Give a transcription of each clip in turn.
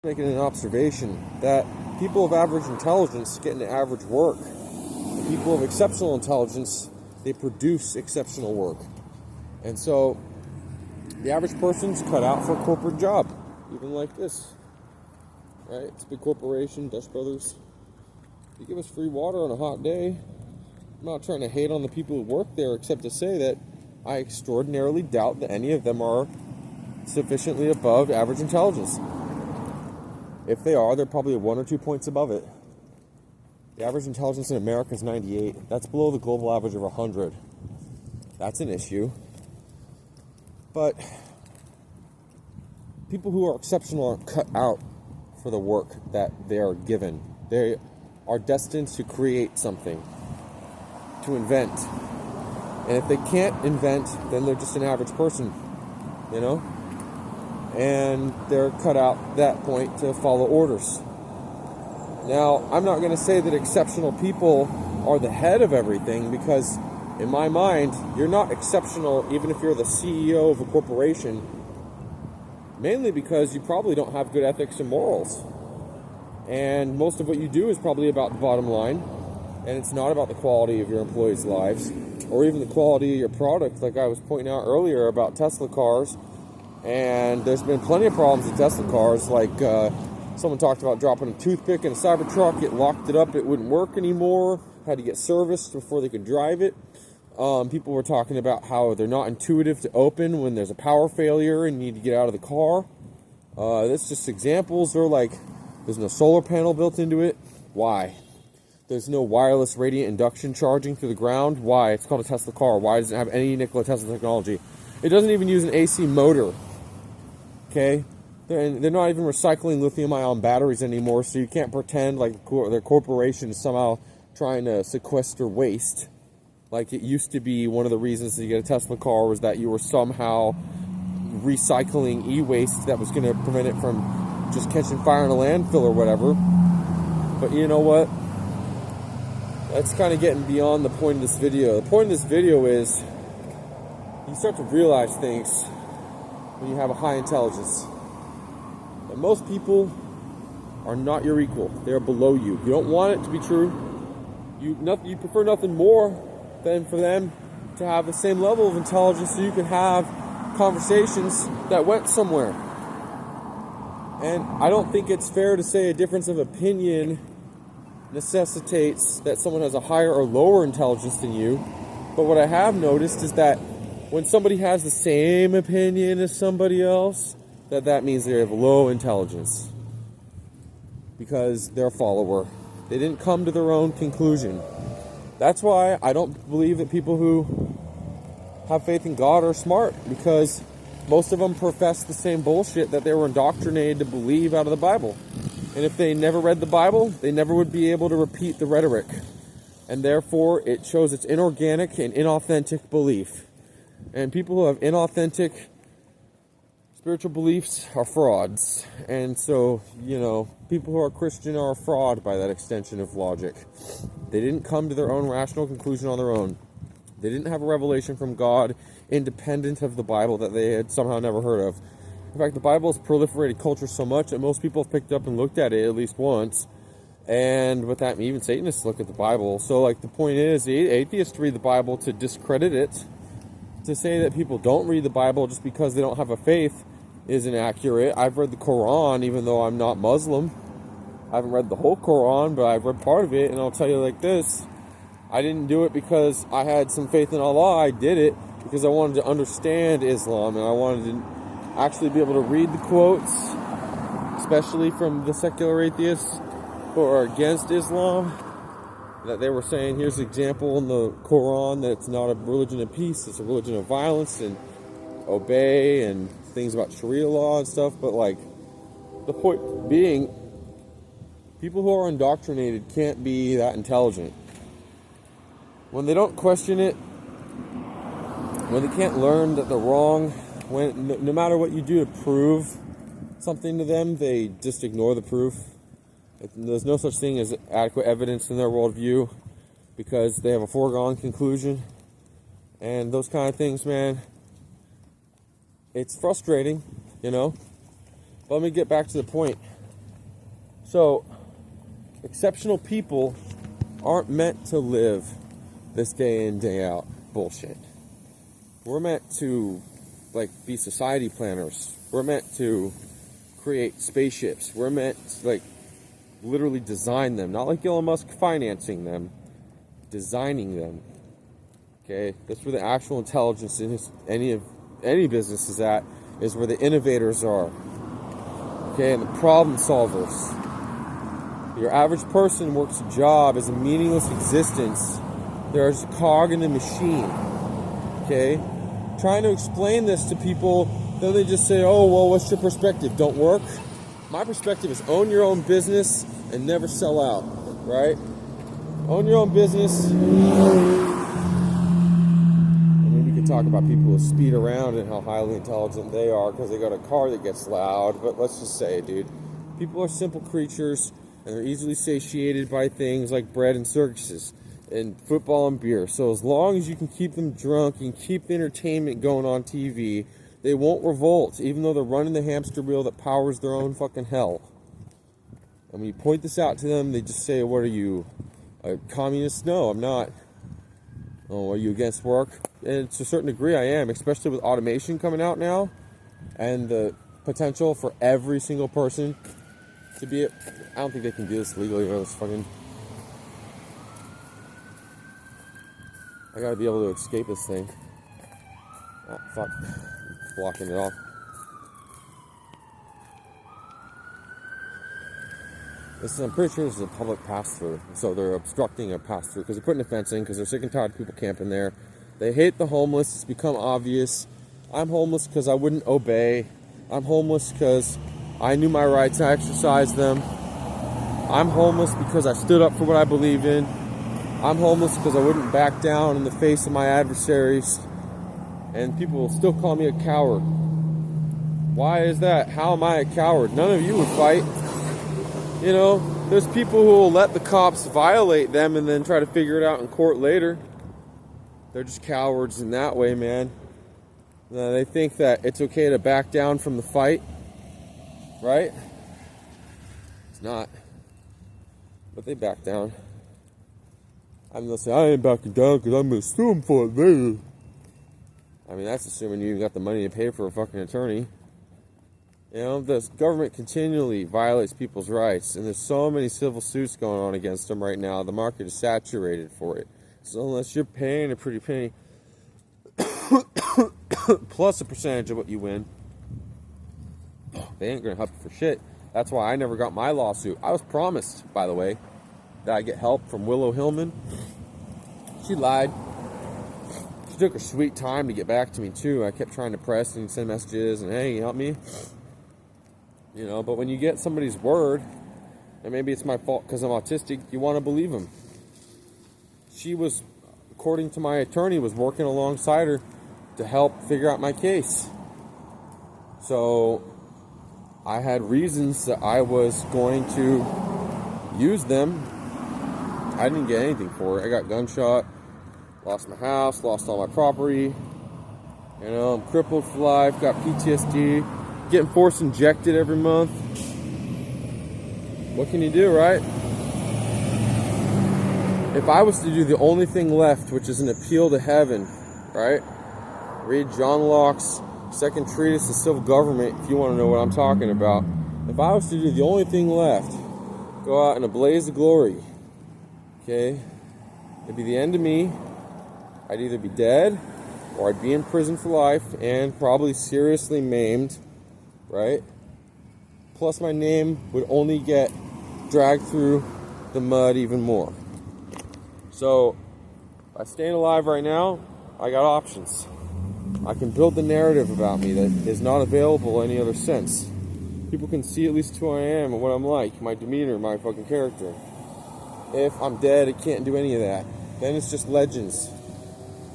Making an observation that people of average intelligence get into average work. And people of exceptional intelligence, they produce exceptional work. And so the average person's cut out for a corporate job, even like this. Right? It's a big corporation, Dutch Brothers. They give us free water on a hot day. I'm not trying to hate on the people who work there, except to say that I extraordinarily doubt that any of them are sufficiently above average intelligence. If they are, they're probably 1 or 2 points above it. The average intelligence in America is 98. That's below the global average of 100. That's an issue. But people who are exceptional are cut out for the work that they are given. They are destined to create something, to invent. And if they can't invent, then they're just an average person, you know? And they're cut out at that point to follow orders. Now, I'm not going to say that exceptional people are the head of everything, because in my mind, you're not exceptional even if you're the CEO of a corporation, mainly because you probably don't have good ethics and morals. And most of what you do is probably about the bottom line, and it's not about the quality of your employees' lives, or even the quality of your product, like I was pointing out earlier about Tesla cars. And there's been plenty of problems with Tesla cars, like someone talked about dropping a toothpick in a Cybertruck, it locked it up, it wouldn't work anymore, had to get serviced before they could drive it. People were talking about how they're not intuitive to open when there's a power failure and you need to get out of the car. That's just examples. They're like, there's no solar panel built into it. Why? There's no wireless radiant induction charging through the ground. Why? It's called a Tesla car. Why does it have any Nikola Tesla technology? It doesn't even use an AC motor. Okay? They're not even recycling lithium-ion batteries anymore, so you can't pretend like their corporation is somehow trying to sequester waste. Like it used to be one of the reasons that you get a Tesla car was that you were somehow recycling e-waste that was going to prevent it from just catching fire in a landfill or whatever. But you know what? That's kind of getting beyond the point of this video. The point of this video is you start to realize things when you have a high intelligence. And most people are not your equal. They are below you. You don't want it to be true. You prefer nothing more than for them to have the same level of intelligence so you can have conversations that went somewhere. And I don't think it's fair to say a difference of opinion necessitates that someone has a higher or lower intelligence than you. But what I have noticed is that when somebody has the same opinion as somebody else, that means they have low intelligence. Because they're a follower. They didn't come to their own conclusion. That's why I don't believe that people who have faith in God are smart, because most of them profess the same bullshit that they were indoctrinated to believe out of the Bible. And if they never read the Bible, they never would be able to repeat the rhetoric. And therefore, it shows it's inorganic and inauthentic belief. And people who have inauthentic spiritual beliefs are frauds. And so, you know, people who are Christian are a fraud by that extension of logic. They didn't come to their own rational conclusion on their own. They didn't have a revelation from God independent of the Bible that they had somehow never heard of. In fact, the Bible has proliferated culture so much that most people have picked up and looked at it at least once. And with that, even Satanists look at the Bible. So, like, the point is, the atheists read the Bible to discredit it. To say that people don't read the Bible just because they don't have a faith is inaccurate. I've read the Quran, even though I'm not Muslim. I haven't read the whole Quran, but I've read part of it, and I'll tell you like this. I didn't do it because I had some faith in Allah. I did it because I wanted to understand Islam, and I wanted to actually be able to read the quotes, especially from the secular atheists who are against Islam, that they were saying, here's an example in the Quran that it's not a religion of peace, it's a religion of violence, and obey, and things about Sharia law and stuff. But like, the point being, people who are indoctrinated can't be that intelligent. When they don't question it, when they can't learn that they're wrong, when no matter what you do to prove something to them, they just ignore the proof. There's no such thing as adequate evidence in their worldview because they have a foregone conclusion. And those kind of things, man, it's frustrating, you know. But let me get back to the point. So, exceptional people aren't meant to live this day in, day out bullshit. We're meant to, like, be society planners. We're meant to create spaceships. We're meant to, like, literally design them. Not like Elon Musk financing them, designing them. Okay? That's where the actual intelligence in any business is at, is where the innovators are. Okay? And the problem solvers. Your average person works a job as a meaningless existence. There's a cog in the machine. Okay? Trying to explain this to people, then they just say, oh, well, what's your perspective? Don't work? My perspective is own your own business and never sell out, right? Own your own business. And then you can talk about people who speed around and how highly intelligent they are because they got a car that gets loud. But let's just say, dude, people are simple creatures and they're easily satiated by things like bread and circuses and football and beer. So as long as you can keep them drunk and keep the entertainment going on TV, they won't revolt, even though they're running the hamster wheel that powers their own fucking hell. And when you point this out to them, they just say, what are you, a communist? No, I'm not. Oh, are you against work? And to a certain degree I am, especially with automation coming out now and the potential for every single person to be, I don't think they can do this legally. I gotta be able to escape this thing. Oh, fuck. Blocking it off. I'm pretty sure this is a public pass-through. So they're obstructing a pass-through because they're putting a fence in because they're sick and tired of people camping there. They hate the homeless. It's become obvious. I'm homeless because I wouldn't obey. I'm homeless because I knew my rights. I exercised them. I'm homeless because I stood up for what I believed in. I'm homeless because I wouldn't back down in the face of my adversaries. And people will still call me a coward. Why is that? How am I a coward? None of you would fight. You know, there's people who will let the cops violate them and then try to figure it out in court later. They're just cowards in that way, man. They think that it's okay to back down from the fight. Right? It's not. But they back down. I'm gonna say, I ain't backing down because I'm gonna sue him for it later. I mean, that's assuming you got the money to pay for a fucking attorney. You know, the government continually violates people's rights, and there's so many civil suits going on against them right now. The market is saturated for it. So unless you're paying a pretty penny, plus a percentage of what you win, they ain't gonna help you for shit. That's why I never got my lawsuit. I was promised, by the way, that I get help from Willow Hillman. She lied. She took her sweet time to get back to me too. I kept trying to press and send messages and, hey, help me. You know, but when you get somebody's word, and maybe it's my fault because I'm autistic, you want to believe them. She was, according to my attorney, was working alongside her to help figure out my case. So I had reasons that I was going to use them. I didn't get anything for it. I got gunshot, lost my house, lost all my property. You know, I'm crippled for life, got PTSD, getting force injected every month. What can you do, right? If I was to do the only thing left, which is an appeal to heaven, right? Read John Locke's Second Treatise of Civil Government if you want to know what I'm talking about. If I was to do the only thing left, go out in a blaze of glory, okay? It'd be the end of me. I'd either be dead or I'd be in prison for life and probably seriously maimed, right? Plus my name would only get dragged through the mud even more. So, by staying alive right now, I got options. I can build the narrative about me that is not available any other sense. People can see at least who I am and what I'm like, my demeanor, my fucking character. If I'm dead, it can't do any of that. Then it's just legends.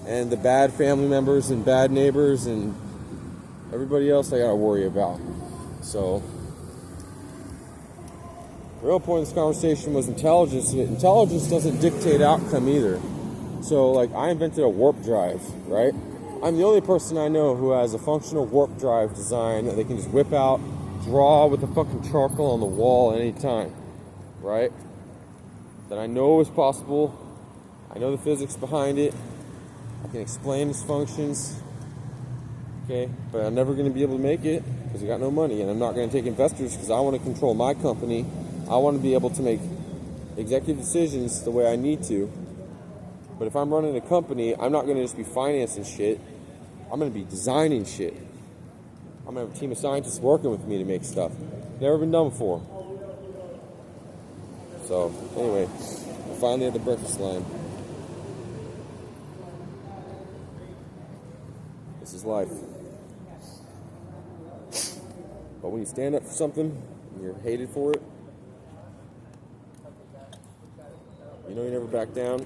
And the bad family members and bad neighbors and everybody else I gotta worry about. So, the real point of this conversation was intelligence. Intelligence doesn't dictate outcome either. So, like, I invented a warp drive, right? I'm the only person I know who has a functional warp drive design that they can just whip out, draw with a fucking charcoal on the wall at any time. right? That I know is possible. I know the physics behind it. I can explain its functions. Okay, but I'm never going to be able to make it because I got no money, and I'm not going to take investors because I want to control my company. I want to be able to make executive decisions the way I need to. But if I'm running a company, I'm not going to just be financing shit. I'm going to be designing shit. I'm going to have a team of scientists working with me to make stuff. Never been done before. So, anyway, we're finally at the breakfast line. This is life. But when you stand up for something, and you're hated for it, you know you never back down,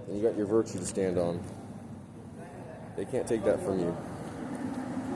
and you got your virtue to stand on. They can't take that from you.